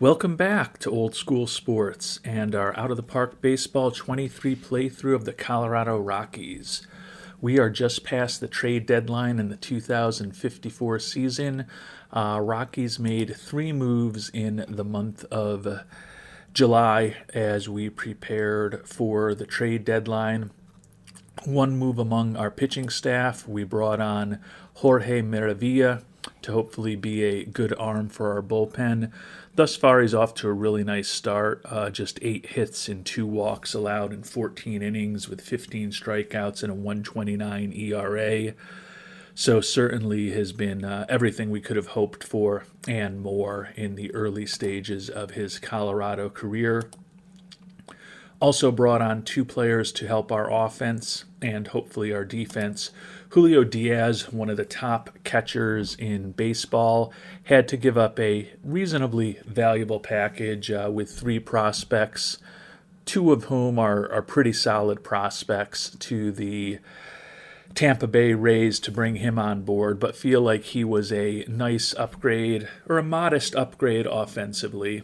Welcome back to Old School Sports and our Out of the Park Baseball 23 playthrough of the Colorado Rockies. We are just past the trade deadline in the 2054 season. Rockies made three moves in the month of July as we prepared for the trade deadline. One move among our pitching staff, we brought on Jorge Maravilla to hopefully be a good arm for our bullpen. Thus far, he's off to a really nice start. Just 8 hits and 2 walks allowed in 14 innings with 15 strikeouts and a 1.29 ERA. So certainly has been everything we could have hoped for and more in the early stages of his Colorado career. Also brought on 2 players to help our offense and hopefully our defense. Julio Diaz, one of the top catchers in baseball, had to give up a reasonably valuable package with 3 prospects, 2 of whom are pretty solid prospects to the Tampa Bay Rays to bring him on board, but feel like he was a nice upgrade or a modest upgrade offensively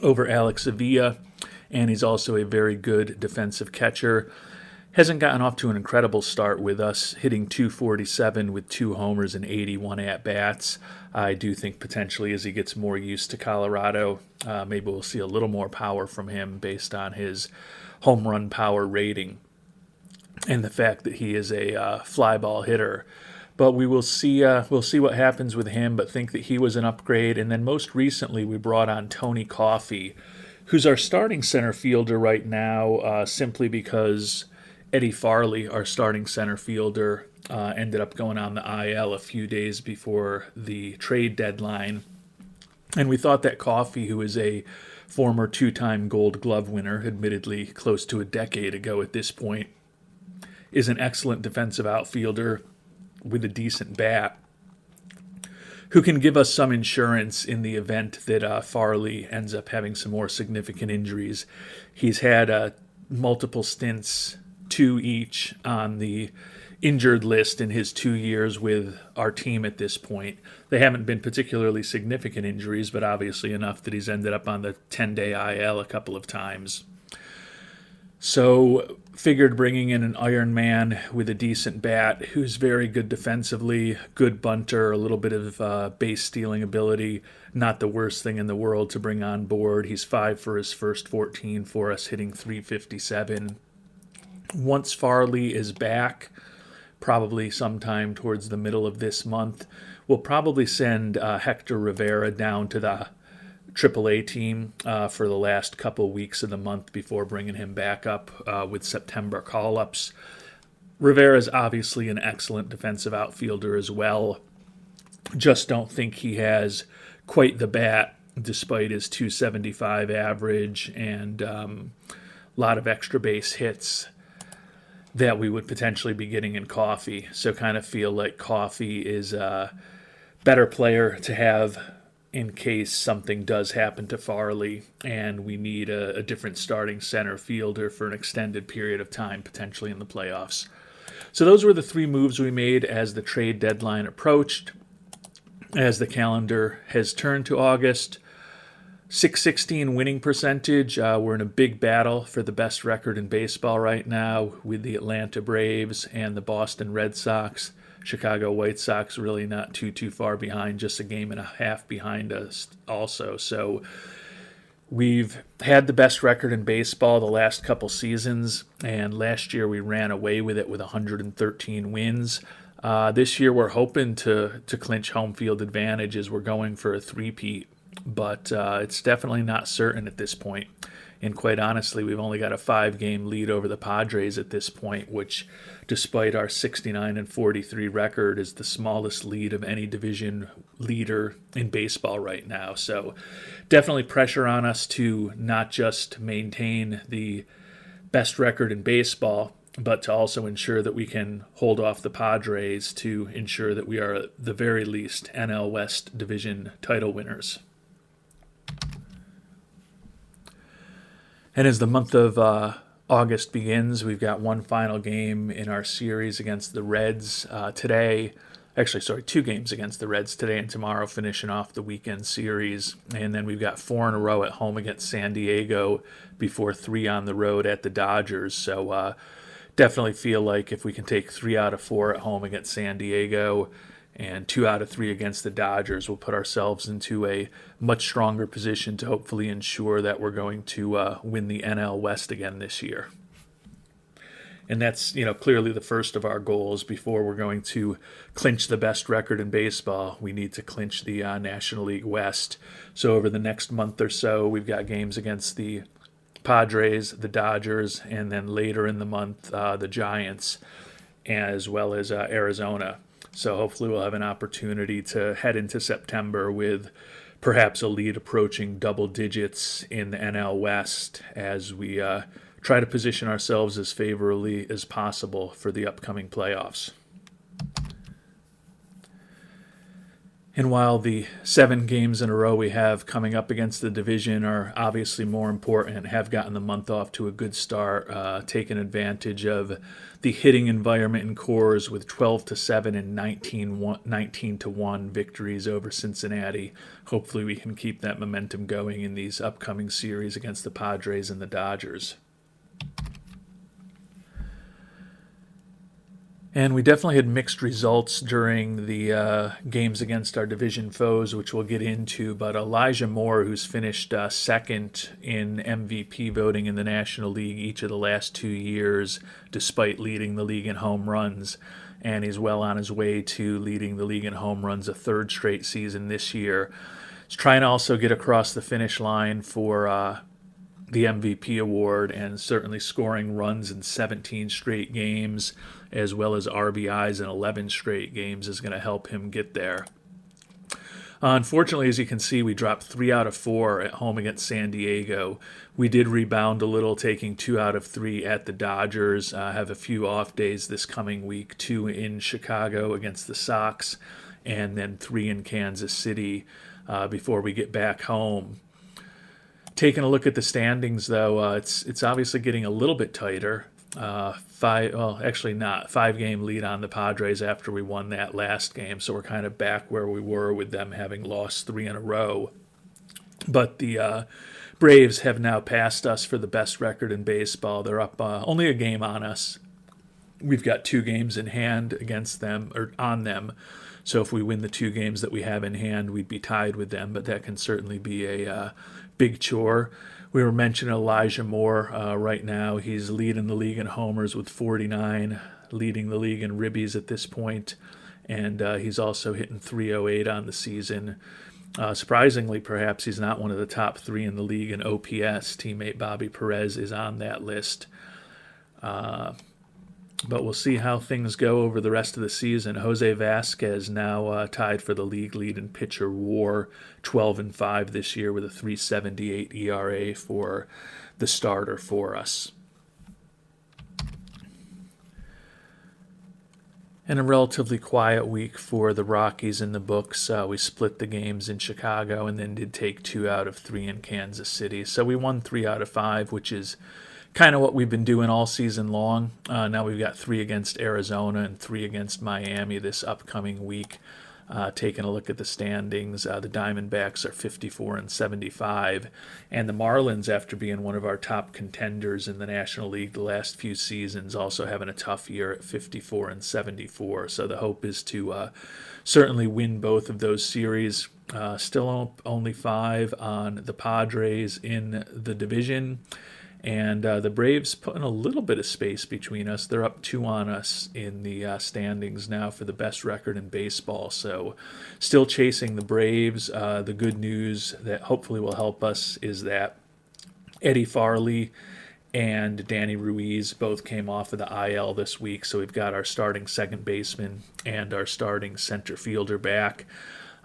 over Alex Avila. And he's also a very good defensive catcher. Hasn't gotten off to an incredible start with us, hitting .247 with 2 homers and 81 at-bats. I do think potentially as he gets more used to Colorado, maybe we'll see a little more power from him based on his home run power rating and the fact that he is a fly ball hitter. But we'll see what happens with him, but think that he was an upgrade. And then most recently we brought on Tony Coffey, who's our starting center fielder right now, simply because Eddie Farley, our starting center fielder, ended up going on the IL a few days before the trade deadline. And we thought that Coffey, who is a former 2-time Gold Glove winner, admittedly close to a decade ago at this point, is an excellent defensive outfielder with a decent bat, who can give us some insurance in the event that Farley ends up having some more significant injuries. He's had multiple stints, 2 each, on the injured list in his 2 years with our team at this point. They haven't been particularly significant injuries, but obviously enough that he's ended up on the 10-day IL a couple of times. So figured bringing in an Iron Man with a decent bat who's very good defensively, good bunter, a little bit of base stealing ability, not the worst thing in the world to bring on board. He's 5 for his first 14 for us, hitting .357. Once Farley is back, probably sometime towards the middle of this month, we'll probably send Hector Rivera down to the AAA team for the last couple weeks of the month before bringing him back up with September call-ups. Rivera is obviously an excellent defensive outfielder as well. Just don't think he has quite the bat despite his .275 average and a lot of extra base hits that we would potentially be getting in Coffey. So kind of feel like Coffey is a better player to have in case something does happen to Farley and we need a different starting center fielder for an extended period of time, potentially in the playoffs. So those were the 3 moves we made as the trade deadline approached. As the calendar has turned to August, .616 winning percentage. We're in a big battle for the best record in baseball right now with the Atlanta Braves and the Boston Red Sox. Chicago White Sox really not too far behind, just a game and a half behind us also. So we've had the best record in baseball the last couple seasons, and last year we ran away with it with 113 wins. This year we're hoping to clinch home field advantage as we're going for a three-peat, but it's definitely not certain at this point. And quite honestly, we've only got a 5-game lead over the Padres at this point, which, despite our 69-43 record, is the smallest lead of any division leader in baseball right now. So definitely pressure on us to not just maintain the best record in baseball, but to also ensure that we can hold off the Padres to ensure that we are, at the very least, NL West division title winners. And as the month of August begins, we've got one final game in our series against the Reds today. Actually, sorry, 2 games against the Reds today and tomorrow, finishing off the weekend series. And then we've got 4 in a row at home against San Diego before 3 on the road at the Dodgers. So definitely feel like if we can take 3 out of 4 at home against San Diego and 2 out of 3 against the Dodgers, we'll put ourselves into a much stronger position to hopefully ensure that we're going to win the NL West again this year. And that's, clearly the first of our goals. Before we're going to clinch the best record in baseball, we need to clinch the National League West. So over the next month or so, we've got games against the Padres, the Dodgers, and then later in the month, the Giants, as well as Arizona. So hopefully we'll have an opportunity to head into September with perhaps a lead approaching double digits in the NL West as we try to position ourselves as favorably as possible for the upcoming playoffs. And while the 7 games in a row we have coming up against the division are obviously more important and have gotten the month off to a good start, taking advantage of the hitting environment in Coors with 12-7 and 19-1 victories over Cincinnati. Hopefully we can keep that momentum going in these upcoming series against the Padres and the Dodgers. And we definitely had mixed results during the games against our division foes, which we'll get into. But Elijah Moore, who's finished second in MVP voting in the National League each of the last 2 years, despite leading the league in home runs, and he's well on his way to leading the league in home runs a 3rd straight season this year. He's trying to also get across the finish line for the MVP award, and certainly scoring runs in 17 straight games as well as RBIs in 11 straight games is going to help him get there. Unfortunately, as you can see, we dropped 3 out of 4 at home against San Diego. We did rebound a little, taking 2 out of 3 at the Dodgers. Have a few off days this coming week, 2 in Chicago against the Sox, and then 3 in Kansas City before we get back home. Taking a look at the standings, though, it's obviously getting a little bit tighter. 5-game lead on the Padres after we won that last game, so we're kind of back where we were with them having lost 3 in a row. But the Braves have now passed us for the best record in baseball. They're up only a game on us. We've got 2 games in hand against them, or on them. So if we win the 2 games that we have in hand, we'd be tied with them, but that can certainly be a big chore. We were mentioning Elijah Moore right now. He's leading the league in homers with 49, leading the league in ribbies at this point, and he's also hitting .308 on the season. Surprisingly, perhaps he's not one of the top 3 in the league in OPS. Teammate Bobby Perez is on that list. But we'll see how things go over the rest of the season. Jose Vasquez now tied for the league lead in pitcher WAR, 12-5 this year with a 3.78 ERA for the starter for us. And a relatively quiet week for the Rockies in the books. We split the games in Chicago and then did take 2 out of 3 in Kansas City. So we won 3 out of 5, which is kind of what we've been doing all season long. Now we've got 3 against Arizona and 3 against Miami this upcoming week. Taking a look at the standings, the Diamondbacks are 54-75, and the Marlins, after being one of our top contenders in the National League the last few seasons, also having a tough year at 54-74. So the hope is to certainly win both of those series. Still only 5 on the Padres in the division. And the Braves putting a little bit of space between us. They're up 2 on us in the standings now for the best record in baseball. So still chasing the Braves. The good news that hopefully will help us is that Eddie Farley and Danny Ruiz both came off of the IL this week. So we've got our starting second baseman and our starting center fielder back.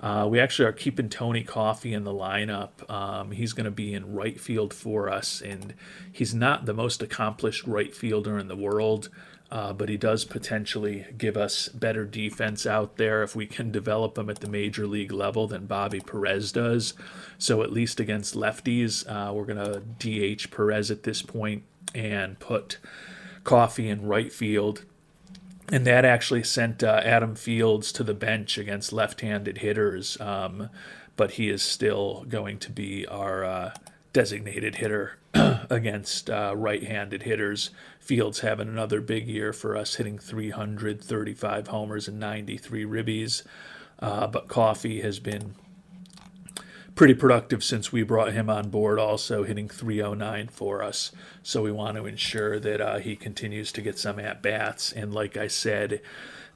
We actually are keeping Tony Coffey in the lineup. He's going to be in right field for us, and he's not the most accomplished right fielder in the world, but he does potentially give us better defense out there if we can develop him at the major league level than Bobby Perez does. So at least against lefties, we're going to DH Perez at this point and put Coffey in right field. And that actually sent Adam Fields to the bench against left-handed hitters, but he is still going to be our designated hitter against right-handed hitters. Fields having another big year for us, hitting 335 homers and 93 ribbies. But Coffey has been pretty productive since we brought him on board, also hitting 309 for us. So we want to ensure that he continues to get some at-bats. And like I said,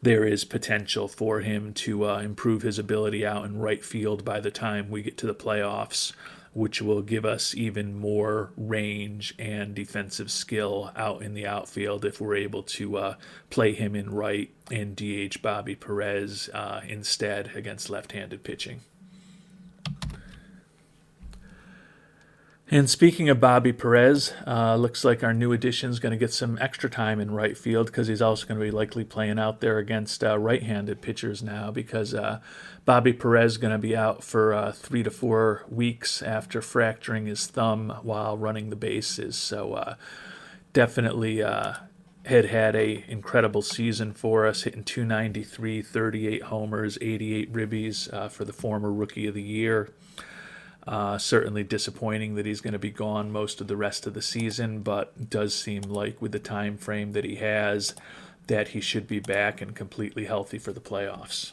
there is potential for him to improve his ability out in right field by the time we get to the playoffs, which will give us even more range and defensive skill out in the outfield if we're able to play him in right and DH Bobby Perez instead against left-handed pitching. And speaking of Bobby Perez, looks like our new addition is going to get some extra time in right field because he's also going to be likely playing out there against right-handed pitchers now, because Bobby Perez is going to be out for 3 to 4 weeks after fracturing his thumb while running the bases. So definitely had a incredible season for us, hitting 293, 38 homers, 88 ribbies for the former Rookie of the Year. Certainly disappointing that he's going to be gone most of the rest of the season, but it does seem like with the time frame that he has, that he should be back and completely healthy for the playoffs.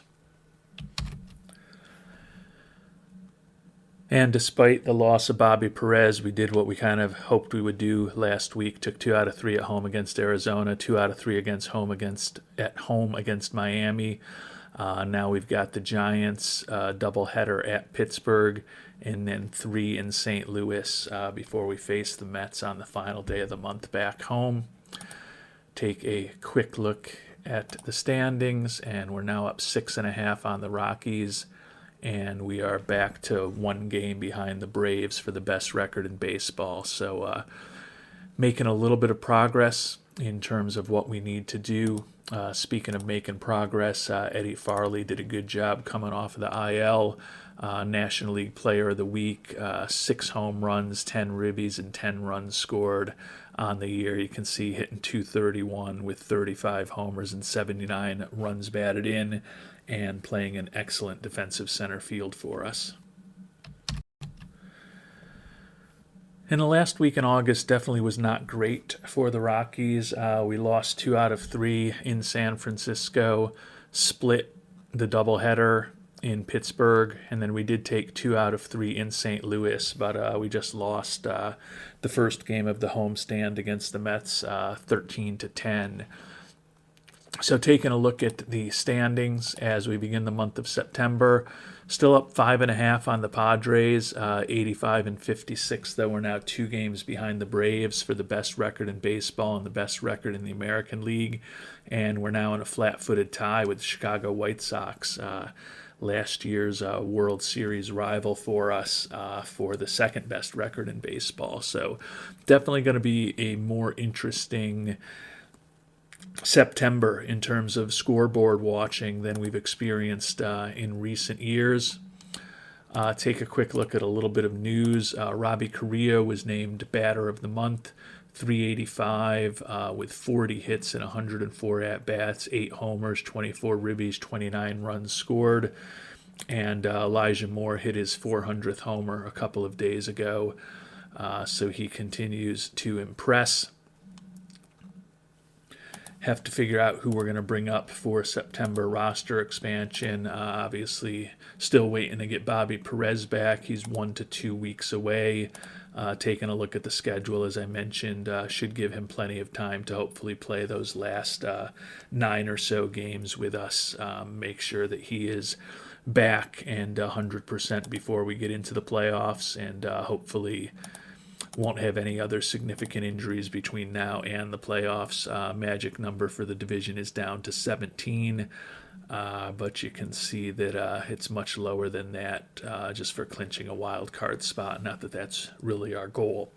And despite the loss of Bobby Perez, we did what we kind of hoped we would do last week. Took 2 out of 3 at home against Arizona, 2 out of 3 at home against Miami. Now we've got the Giants doubleheader at Pittsburgh, and then 3 in St. Louis before we face the Mets on the final day of the month back home. Take a quick look at the standings, and we're now up 6.5 on the Rockies, and we are back to 1 game behind the Braves for the best record in baseball. So making a little bit of progress in terms of what we need to do. Speaking of making progress, Eddie Farley did a good job coming off of the IL. National League Player of the Week, 6 home runs, 10 ribbies, and 10 runs scored on the year. You can see hitting 231 with 35 homers and 79 runs batted in, and playing an excellent defensive center field for us. And the last week in August definitely was not great for the Rockies. We lost 2 out of 3 in San Francisco, split the doubleheader in Pittsburgh, and then we did take 2 out of 3 in St. Louis, but we just lost the first game of the homestand against the Mets 13-10. So taking a look at the standings as we begin the month of September, still up 5.5 on the Padres, 85 and 56, though we're now 2 games behind the Braves for the best record in baseball and the best record in the American League, and we're now in a flat-footed tie with the Chicago White Sox, last year's World Series rival for us, for the second best record in baseball. So definitely going to be a more interesting September in terms of scoreboard watching than we've experienced in recent years. Take a quick look at a little bit of news. Robbie Carrillo was named Batter of the Month, 385 with 40 hits and 104 at-bats, 8 homers, 24 ribbies, 29 runs scored. And Elijah Moore hit his 400th homer a couple of days ago. So he continues to impress. Have to figure out who we're going to bring up for September roster expansion. Obviously, still waiting to get Bobby Perez back. He's 1 to 2 weeks away. Taking a look at the schedule, as I mentioned, should give him plenty of time to hopefully play those last 9 or so games with us. Make sure that he is back and 100% before we get into the playoffs, and hopefully won't have any other significant injuries between now and the playoffs. Magic number for the division is down to 17, but you can see that it's much lower than that just for clinching a wild card spot. Not that that's really our goal.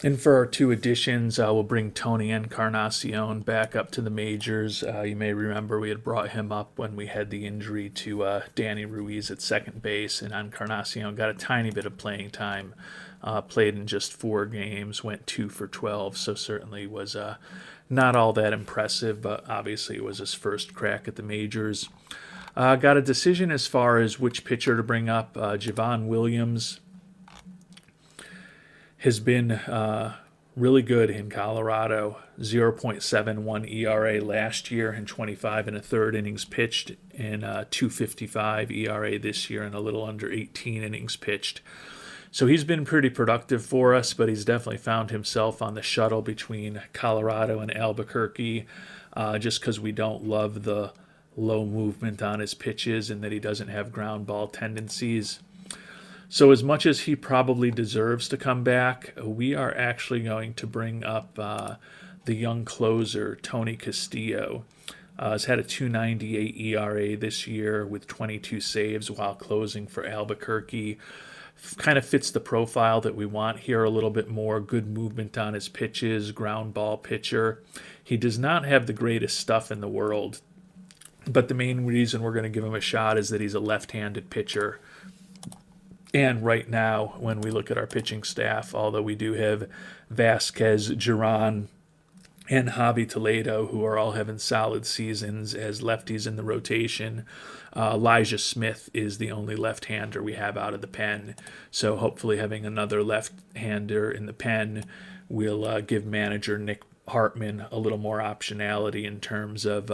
And for our two additions, we'll bring Tony Encarnacion back up to the majors. You may remember we had brought him up when we had the injury to Danny Ruiz at second base, and Encarnacion got a tiny bit of playing time. Played in just 4 games, went 2 for 12, so certainly was not all that impressive, but obviously it was his first crack at the majors. Got a decision as far as which pitcher to bring up. Javon Williams has been really good in Colorado. 0.71 ERA last year in 25 and a third innings pitched, and 2.55 ERA this year in a little under 18 innings pitched. So he's been pretty productive for us, but he's definitely found himself on the shuttle between Colorado and Albuquerque, just because we don't love the low movement on his pitches and that he doesn't have ground ball tendencies. So as much as he probably deserves to come back, we are actually going to bring up the young closer, Tony Castillo. Has had a 2.98 ERA this year with 22 saves while closing for Albuquerque. Kind of fits the profile that we want here a little bit more. Good movement on his pitches, ground ball pitcher. He does not have the greatest stuff in the world, but the main reason we're going to give him a shot is that he's a left-handed pitcher. And right now, when we look at our pitching staff, although we do have Vasquez, Giron, and Javi Toledo, who are all having solid seasons as lefties in the rotation, Elijah Smith is the only left-hander we have out of the pen. So hopefully having another left-hander in the pen will give manager Nick Hartman a little more optionality in terms of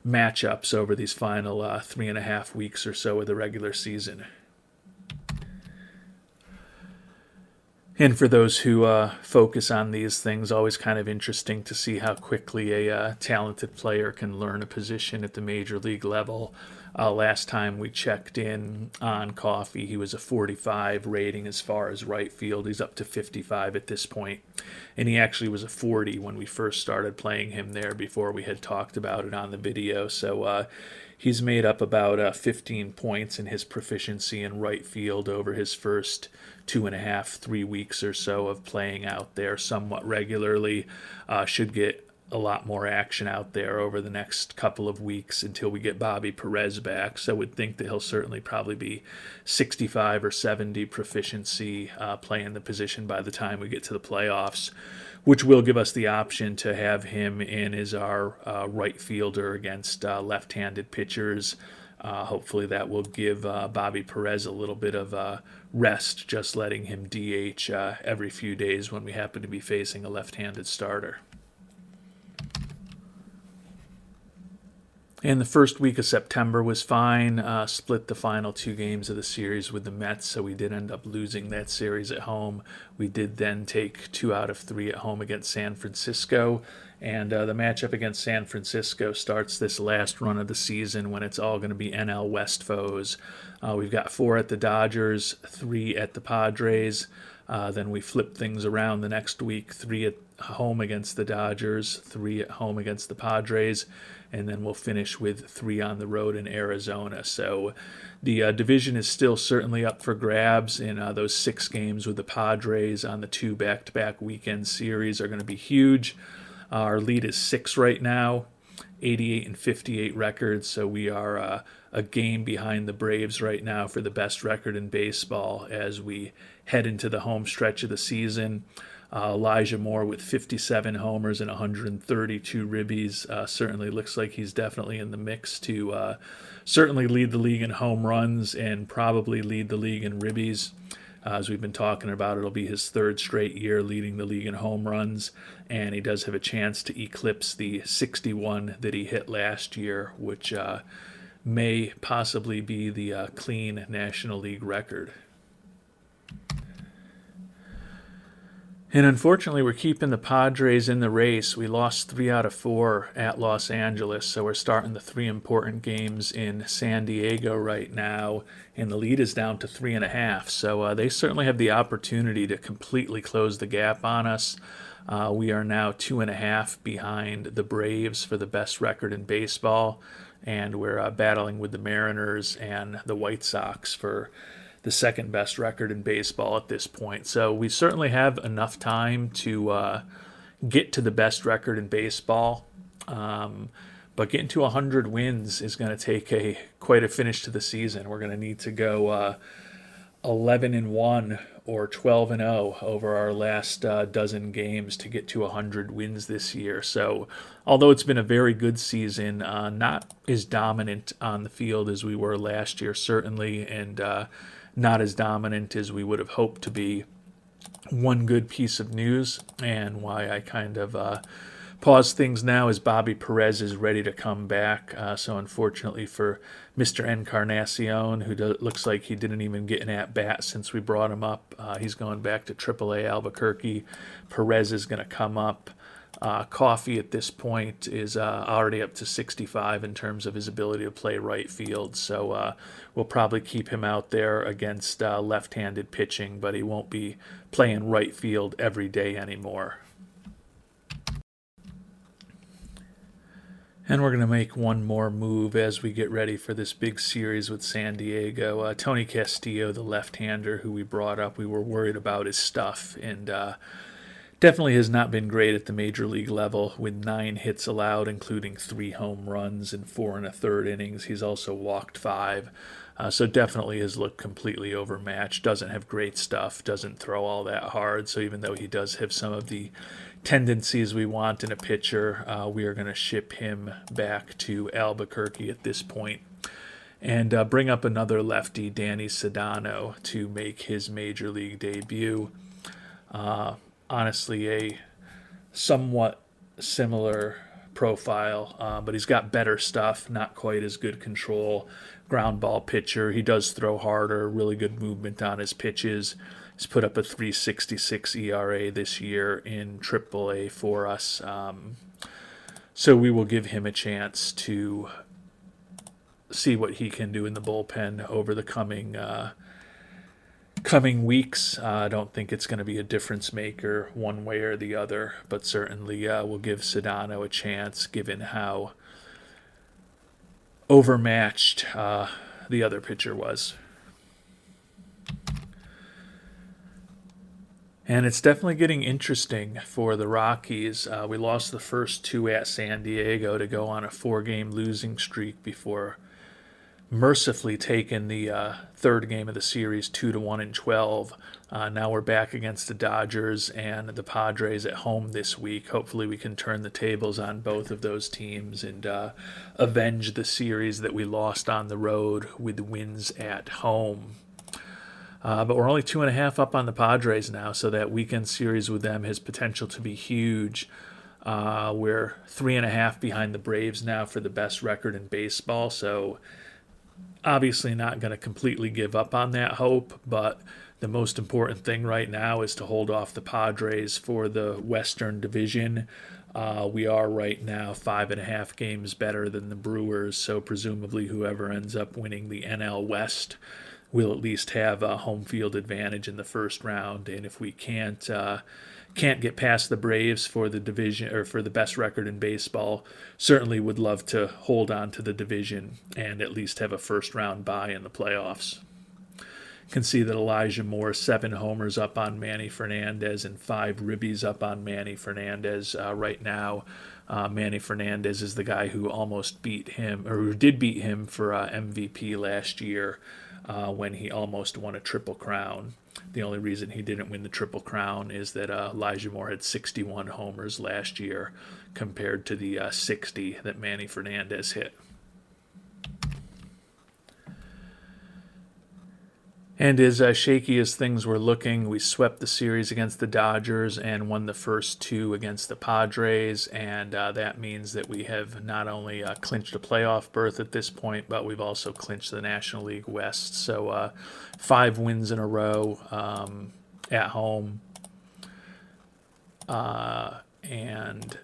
matchups over these final 3.5 weeks or so of the regular season. And for those who focus on these things, always kind of interesting to see how quickly a talented player can learn a position at the major league level. Last time we checked in on Coffee, he was a 45 rating as far as right field. He's up to 55 at this point. And he actually was a 40 when we first started playing him there before we had talked about it on the video. So he's made up about 15 points in his proficiency in right field over his first 2.5, 3 weeks or so of playing out there somewhat regularly. Should get a lot more action out there over the next couple of weeks until we get Bobby Perez back. So I would think that he'll certainly probably be 65 or 70 proficiency playing the position by the time we get to the playoffs, which will give us the option to have him in as our right fielder against left-handed pitchers. Hopefully that will give Bobby Perez a little bit of rest, just letting him DH every few days when we happen to be facing a left-handed starter. And the first week of September was fine. Split the final 2 games of the series with the Mets, so we did end up losing that series at home. We did then take 2 out of 3 at home against San Francisco. And the matchup against San Francisco starts this last run of the season when it's all going to be NL West foes. We've got 4 at the Dodgers, 3 at the Padres. Then we flip things around the next week, 3 at home against the Dodgers, 3 at home against the Padres, and then we'll finish with 3 on the road in Arizona. So the division is still certainly up for grabs, and those 6 games with the Padres on the 2 back-to-back weekend series are going to be huge. Our lead is 6 right now, 88 and 58 records, so we are a game behind the Braves right now for the best record in baseball as we head into the home stretch of the season. Elijah Moore with 57 homers and 132 ribbies certainly looks like he's definitely in the mix to certainly lead the league in home runs and probably lead the league in ribbies. As we've been talking about, it'll be his 3rd straight year leading the league in home runs, and he does have a chance to eclipse the 61 that he hit last year, which may possibly be the clean National League record. And unfortunately, we're keeping the Padres in the race. We lost 3 out of 4 at Los Angeles, so we're starting the 3 important games in San Diego right now, and the lead is down to 3.5. So they certainly have the opportunity to completely close the gap on us. We are now 2.5 behind the Braves for the best record in baseball, and we're battling with the Mariners and the White Sox for the second best record in baseball at this point. So we certainly have enough time to get to the best record in baseball. But getting to 100 wins is going to take quite a finish to the season. We're going to need to go 11-1 or 12-0 over our last dozen games to get to 100 wins this year. So, although it's been a very good season, not as dominant on the field as we were last year, certainly, and not as dominant as we would have hoped to be. One good piece of news, and why I kind of pause things now, is Bobby Perez is ready to come back. So unfortunately for Mr. Encarnacion, who looks like he didn't even get an at-bat since we brought him up, he's going back to AAA Albuquerque. Perez is going to come up. Coffey at this point is already up to 65 in terms of his ability to play right field. So we'll probably keep him out there against left-handed pitching, but he won't be playing right field every day anymore. And we're going to make one more move as we get ready for this big series with San Diego. Tony Castillo, the left-hander who we brought up, we were worried about his stuff, and definitely has not been great at the major league level, with 9 hits allowed, including 3 home runs in 4 1/3 innings. He's also walked 5. So definitely has looked completely overmatched. Doesn't have great stuff. Doesn't throw all that hard. So even though he does have some of the tendencies we want in a pitcher, we are going to ship him back to Albuquerque at this point and bring up another lefty, Danny Sedano, to make his major league debut. Honestly, a somewhat similar profile, but he's got better stuff, not quite as good control. Ground ball pitcher. He does throw harder, really good movement on his pitches. He's put up a 3.66 ERA this year in AAA for us. So we will give him a chance to see what he can do in the bullpen over the coming weeks. I don't think it's going to be a difference maker one way or the other, but certainly we'll give Sedano a chance given how overmatched the other pitcher was. And it's definitely getting interesting for the Rockies. We lost the first 2 at San Diego to go on a 4-game losing streak before mercifully taking the third game of the series 2-1 in 12. Now we're back against the Dodgers and the Padres at home this week. Hopefully we can turn the tables on both of those teams and avenge the series that we lost on the road with wins at home. But we're only 2.5 up on the Padres now, so that weekend series with them has potential to be huge. We're 3.5 behind the Braves now for the best record in baseball, so obviously not going to completely give up on that hope, but the most important thing right now is to hold off the Padres for the Western Division. We are right now 5.5 games better than the Brewers, so presumably whoever ends up winning the NL West will at least have a home field advantage in the first round. And if we can't get past the Braves for the division or for the best record in baseball, certainly would love to hold on to the division and at least have a first round bye in the playoffs. You can see that Elijah Moore 7 homers up on Manny Fernandez and 5 ribbies up on Manny Fernandez right now. Manny Fernandez is the guy who almost beat him, or who did beat him for MVP last year when he almost won a Triple Crown. The only reason he didn't win the Triple Crown is that Elijah Moore had 61 homers last year compared to the 60 that Manny Fernandez hit. And as shaky as things were looking, we swept the series against the Dodgers and won the first 2 against the Padres, and that means that we have not only clinched a playoff berth at this point, but we've also clinched the National League West. So 5 wins in a row at home, and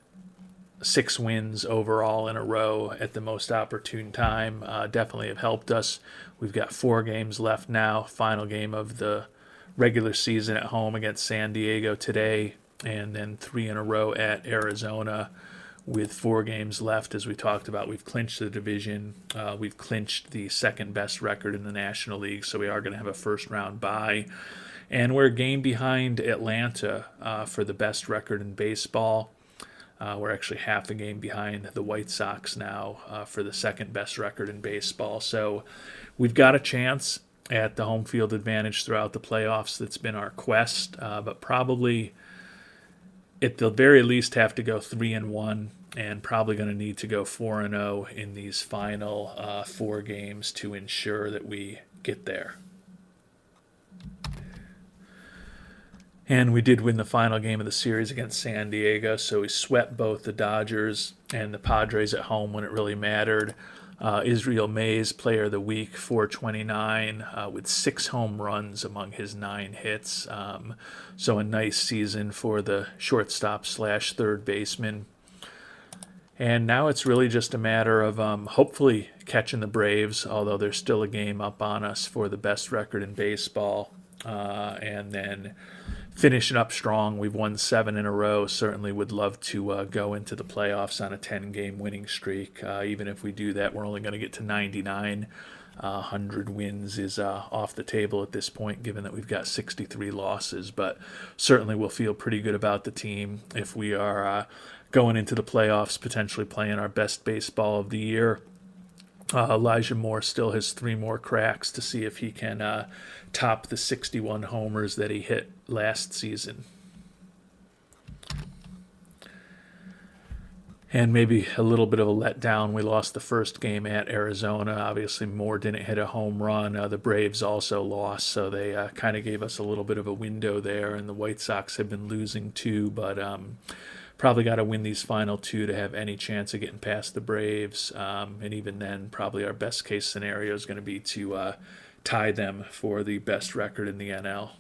6 wins overall in a row at the most opportune time definitely have helped us. We've got 4 games left now. Final game of the regular season at home against San Diego today, and then 3 in a row at Arizona with 4 games left. As we talked about, we've clinched the division. We've clinched the second best record in the National League, so we are going to have a first round bye. And we're a game behind Atlanta for the best record in baseball. We're actually half a game behind the White Sox now for the second best record in baseball. So we've got a chance at the home field advantage throughout the playoffs. That's been our quest, but probably at the very least have to go 3-1, and probably going to need to go 4-0 in these final 4 games to ensure that we get there. And we did win the final game of the series against San Diego, so we swept both the Dodgers and the Padres at home when it really mattered. Israel Mays, Player of the Week, 429, with 6 home runs among his 9 hits. So a nice season for the shortstop / third baseman. And now it's really just a matter of hopefully catching the Braves, although there's still a game up on us for the best record in baseball. And then finishing up strong. We've won 7 in a row. Certainly would love to go into the playoffs on a 10-game winning streak. Even if we do that, we're only going to get to 99. 100 wins is off the table at this point, given that we've got 63 losses. But certainly we'll feel pretty good about the team if we are going into the playoffs, potentially playing our best baseball of the year. Elijah Moore still has 3 more cracks to see if he can top the 61 homers that he hit last season. And maybe a little bit of a letdown. We lost the first game at Arizona. Obviously, Moore didn't hit a home run. The Braves also lost, so they kind of gave us a little bit of a window there. And the White Sox have been losing too, but probably got to win these final 2 to have any chance of getting past the Braves. And even then, probably our best case scenario is going to be to tie them for the best record in the NL.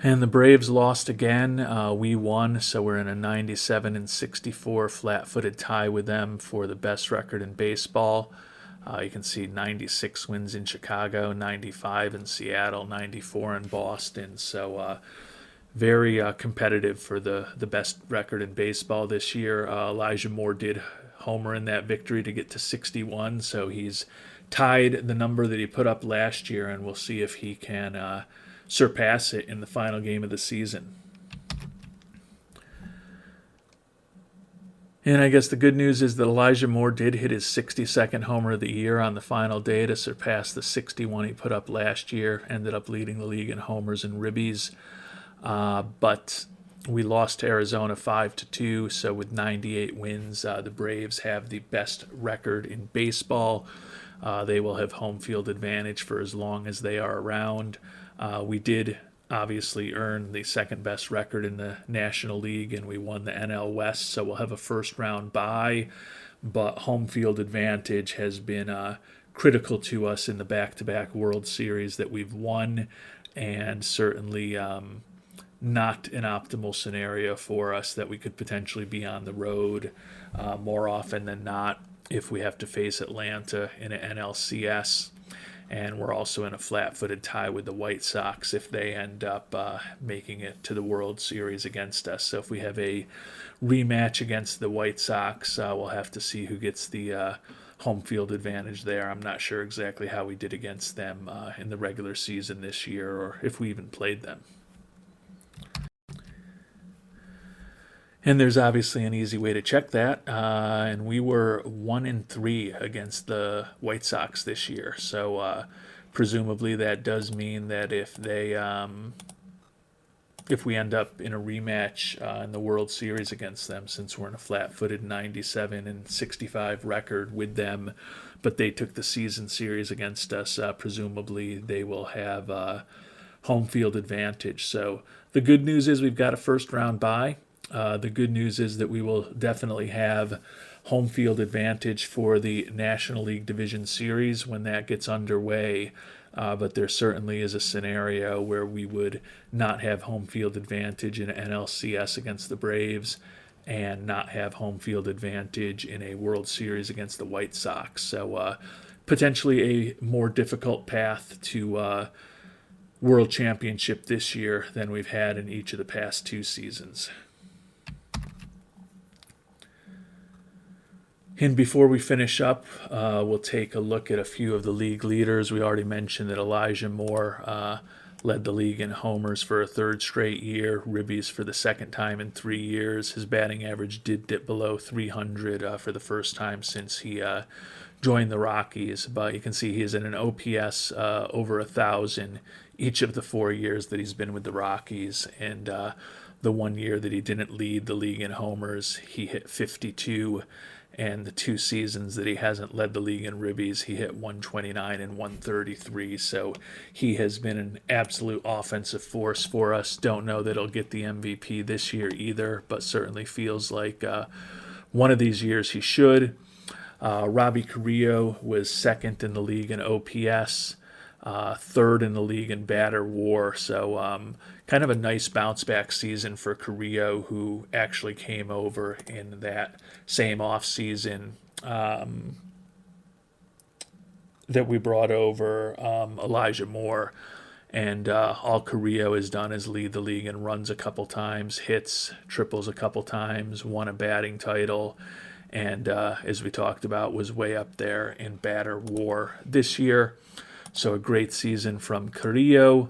And the Braves lost again. We won, so we're in a 97-64 flat-footed tie with them for the best record in baseball. You can see 96 wins in Chicago, 95 in Seattle, 94 in Boston. So very competitive for the best record in baseball this year. Elijah Moore did homer in that victory to get to 61, so he's tied the number that he put up last year, and we'll see if he can surpass it in the final game of the season. And I guess the good news is that Elijah Moore did hit his 62nd homer of the year on the final day to surpass the 61 he put up last year. Ended up leading the league in homers and ribbies. But we lost to Arizona 5-2, so with 98 wins, the Braves have the best record in baseball. They will have home field advantage for as long as they are around. We did obviously earn the second best record in the National League, and we won the NL West, so we'll have a first round bye. But home field advantage has been critical to us in the back-to-back World Series that we've won, and certainly not an optimal scenario for us that we could potentially be on the road more often than not if we have to face Atlanta in an NLCS. And we're also in a flat-footed tie with the White Sox if they end up making it to the World Series against us. So if we have a rematch against the White Sox, we'll have to see who gets the home field advantage there. I'm not sure exactly how we did against them in the regular season this year, or if we even played them. And there's obviously an easy way to check that, and we were 1-3 against the White Sox this year. So presumably that does mean that if we end up in a rematch in the World Series against them, since we're in a flat-footed 97-65 record with them, but they took the season series against us, presumably they will have home field advantage. So the good news is we've got a first-round bye. The good news is that we will definitely have home field advantage for the National League Division Series when that gets underway. But there certainly is a scenario where we would not have home field advantage in NLCS against the Braves and not have home field advantage in a World Series against the White Sox. So potentially a more difficult path to World Championship this year than we've had in each of the past 2 seasons. And before we finish up, we'll take a look at a few of the league leaders. We already mentioned that Elijah Moore led the league in homers for a third straight year, ribbies for the second time in 3 years. His batting average did dip below 300 for the first time since he joined the Rockies, but you can see he is in an OPS over 1,000 each of the 4 years that he's been with the Rockies. And the 1 year that he didn't lead the league in homers, he hit 52. And the 2 seasons that he hasn't led the league in ribbies, he hit 129 and 133. So he has been an absolute offensive force for us. Don't know that he'll get the MVP this year either, but certainly feels like one of these years he should. Robbie Carrillo was second in the league in OPS, third in the league in batter WAR. So kind of a nice bounce back season for Carrillo, who actually came over in that same off season that we brought over Elijah Moore. And all Carrillo has done is lead the league in runs a couple times, hits, triples a couple times, won a batting title, and as we talked about, was way up there in batter WAR this year. So a great season from Carrillo.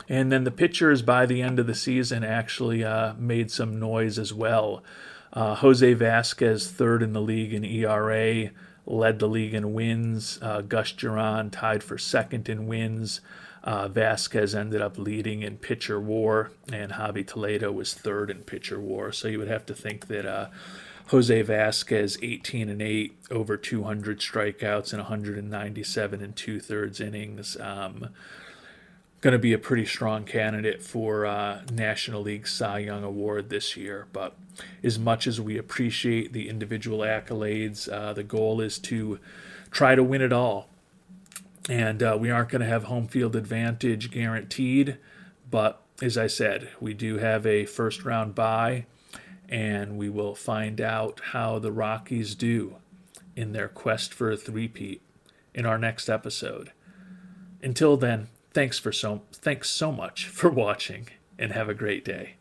And then the pitchers by the end of the season actually made some noise as well. Jose Vasquez, third in the league in ERA, led the league in wins. Gus Duran tied for second in wins. Vasquez ended up leading in pitcher WAR, and Javi Toledo was third in pitcher WAR. So you would have to think that Jose Vasquez, 18-8, over 200 strikeouts and 197 and 2/3 innings. Going to be a pretty strong candidate for National League Cy Young Award this year. But as much as we appreciate the individual accolades, the goal is to try to win it all. And we aren't going to have home field advantage guaranteed. But as I said, we do have a first round bye. And we will find out how the Rockies do in their quest for a three-peat in our next episode. Until then, thanks so much for watching, and have a great day.